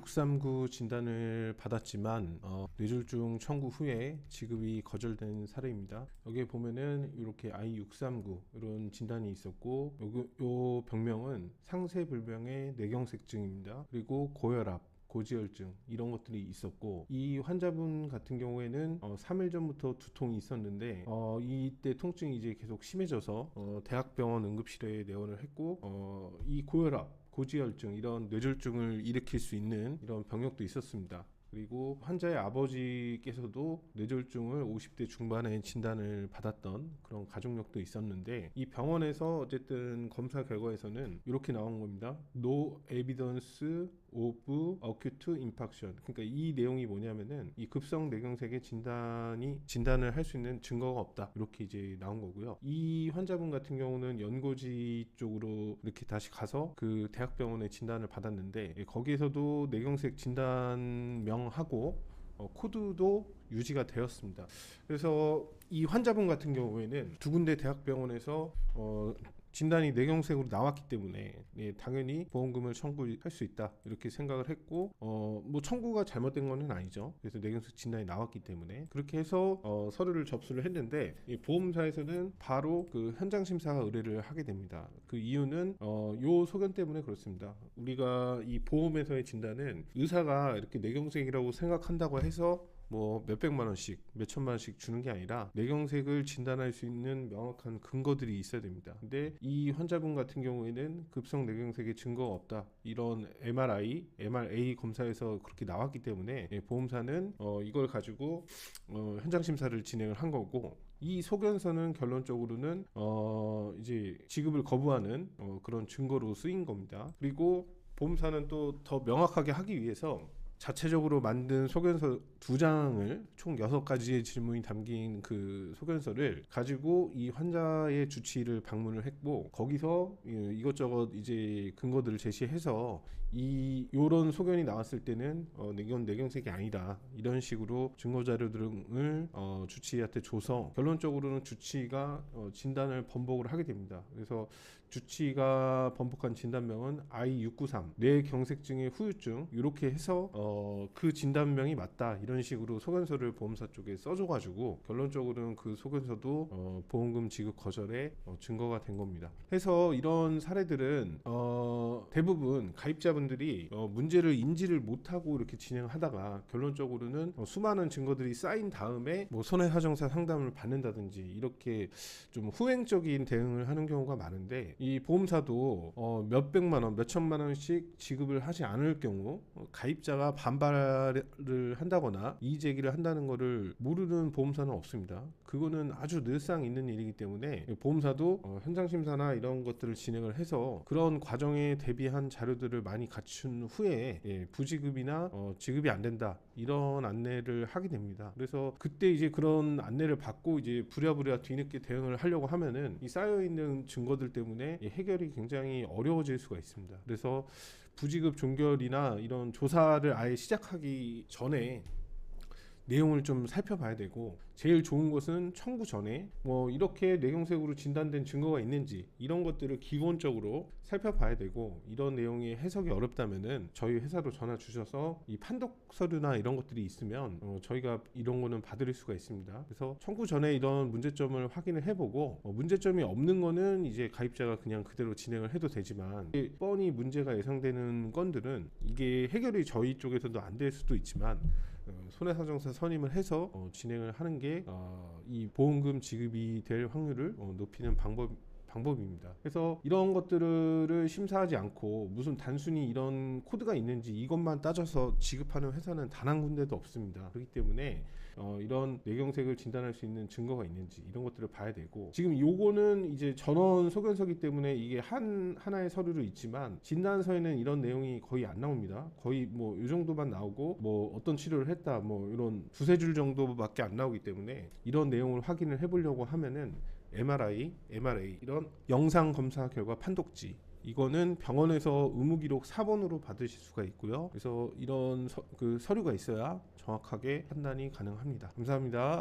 I639 진단을 받았지만 뇌졸중 청구 후에 지급이 거절된 사례입니다. 여기에 보면은 이렇게 I639 이런 진단이 있었고, 요 병명은 상세불명의 뇌경색증입니다. 그리고 고혈압, 고지혈증 이런 것들이 있었고, 이 환자분 같은 경우에는 3일 전부터 두통이 있었는데 이때 통증이 이제 계속 심해져서 대학병원 응급실에 내원을 했고, 이 고혈압, 고지혈증 이런 뇌졸중을 일으킬 수 있는 이런 병력도 있었습니다. 그리고 환자의 아버지께서도 뇌졸중을 50대 중반에 진단을 받았던 그런 가족력도 있었는데, 이 병원에서 어쨌든 검사 결과에서는 이렇게 나온 겁니다. No evidence of acute infarction. 그러니까 이 내용이 뭐냐면은 이 급성 뇌경색의 진단을 할 수 있는 증거가 없다, 이렇게 이제 나온 거고요. 이 환자분 같은 경우는 연고지 쪽으로 이렇게 다시 가서 그 대학병원에 진단을 받았는데, 거기에서도 뇌경색 진단명하고 코드도 유지가 되었습니다. 그래서 이 환자분 같은 경우에는 두 군데 대학병원에서 진단이 뇌경색으로 나왔기 때문에 당연히 보험금을 청구할 수 있다, 이렇게 생각을 했고, 뭐 청구가 잘못된 건 아니죠. 그래서 뇌경색 진단이 나왔기 때문에 그렇게 해서 서류를 접수를 했는데, 이 보험사에서는 바로 그 현장 심사 의뢰를 하게 됩니다. 그 이유는 요 소견 때문에 그렇습니다. 우리가 이 보험에서의 진단은 의사가 이렇게 뇌경색이라고 생각한다고 해서 뭐 몇백만 원씩, 몇천만 원씩 주는 게 아니라 뇌경색을 진단할 수 있는 명확한 근거들이 있어야 됩니다. 근데 이 환자분 같은 경우에는 급성 뇌경색의 증거가 없다, 이런 MRA 검사에서 그렇게 나왔기 때문에 보험사는 이걸 가지고 현장 심사를 진행을 한 거고, 이 소견서는 결론적으로는 이제 지급을 거부하는 그런 증거로 쓰인 겁니다. 그리고 보험사는 또 더 명확하게 하기 위해서 자체적으로 만든 소견서 2장을, 총 6가지의 질문이 담긴 그 소견서를 가지고 이 환자의 주치의를 방문을 했고, 거기서 이것저것 이제 근거들을 제시해서 요런 소견이 나왔을 때는 이건 뇌경색이 아니다, 이런 식으로 증거자료 등을 주치의한테 줘서 결론적으로는 주치의가 진단을 번복을 하게 됩니다. 그래서 주치의가 번복한 진단명은 I693 뇌경색증의 후유증, 이렇게 해서 그 진단명이 맞다, 이런 식으로 소견서를 보험사 쪽에 써줘가지고 결론적으로는 그 소견서도 보험금 지급 거절의 증거가 된 겁니다. 해서 이런 사례들은 대부분 가입자분들이 문제를 인지를 못하고 이렇게 진행하다가 결론적으로는 수많은 증거들이 쌓인 다음에 뭐 손해사정사 상담을 받는다든지 이렇게 좀 후행적인 대응을 하는 경우가 많은데, 이 보험사도 몇백만 원, 몇천만 원씩 지급을 하지 않을 경우 가입자가 반발을 한다거나 이의제기를 한다는 거를 모르는 보험사는 없습니다. 그거는 아주 늘상 있는 일이기 때문에 보험사도 현장심사나 이런 것들을 진행을 해서 그런 과정에 대비한 자료들을 많이 갖춘 후에 부지급이나 지급이 안 된다, 이런 안내를 하게 됩니다. 그래서 그때 이제 그런 안내를 받고 이제 부랴부랴 뒤늦게 대응을 하려고 하면은 이 쌓여있는 증거들 때문에 해결이 굉장히 어려워질 수가 있습니다. 그래서 부지급 종결이나 이런 조사를 아예 시작하기 전에 내용을 좀 살펴봐야 되고, 제일 좋은 것은 청구 전에 뭐 이렇게 뇌경색으로 진단된 증거가 있는지 이런 것들을 기본적으로 살펴봐야 되고, 이런 내용이 해석이 어렵다면은 저희 회사로 전화 주셔서 이 판독 서류나 이런 것들이 있으면 저희가 이런 거는 봐드릴 수가 있습니다. 그래서 청구 전에 이런 문제점을 확인을 해보고, 문제점이 없는 거는 이제 가입자가 그냥 그대로 진행을 해도 되지만, 뻔히 문제가 예상되는 건들은 이게 해결이 저희 쪽에서도 안 될 수도 있지만 손해사정사 선임을 해서 진행을 하는 게 이 보험금 지급이 될 확률을 높이는 방법입니다. 그래서 이런 것들을 심사하지 않고 무슨 단순히 이런 코드가 있는지 이것만 따져서 지급하는 회사는 단 한 군데도 없습니다. 그렇기 때문에 이런 뇌경색을 진단할 수 있는 증거가 있는지 이런 것들을 봐야 되고, 지금 요거는 이제 전원 소견서기 때문에 이게 하나의 서류로 있지만 진단서에는 이런 내용이 거의 안 나옵니다. 거의 뭐 이 정도만 나오고, 뭐 어떤 치료를 했다, 뭐 이런 두세 줄 정도밖에 안 나오기 때문에 이런 내용을 확인을 해보려고 하면은 MRA 이런 영상 검사 결과 판독지, 이거는 병원에서 의무기록 4번으로 받으실 수가 있고요. 그래서 이런 서류가 있어야 정확하게 판단이 가능합니다. 감사합니다.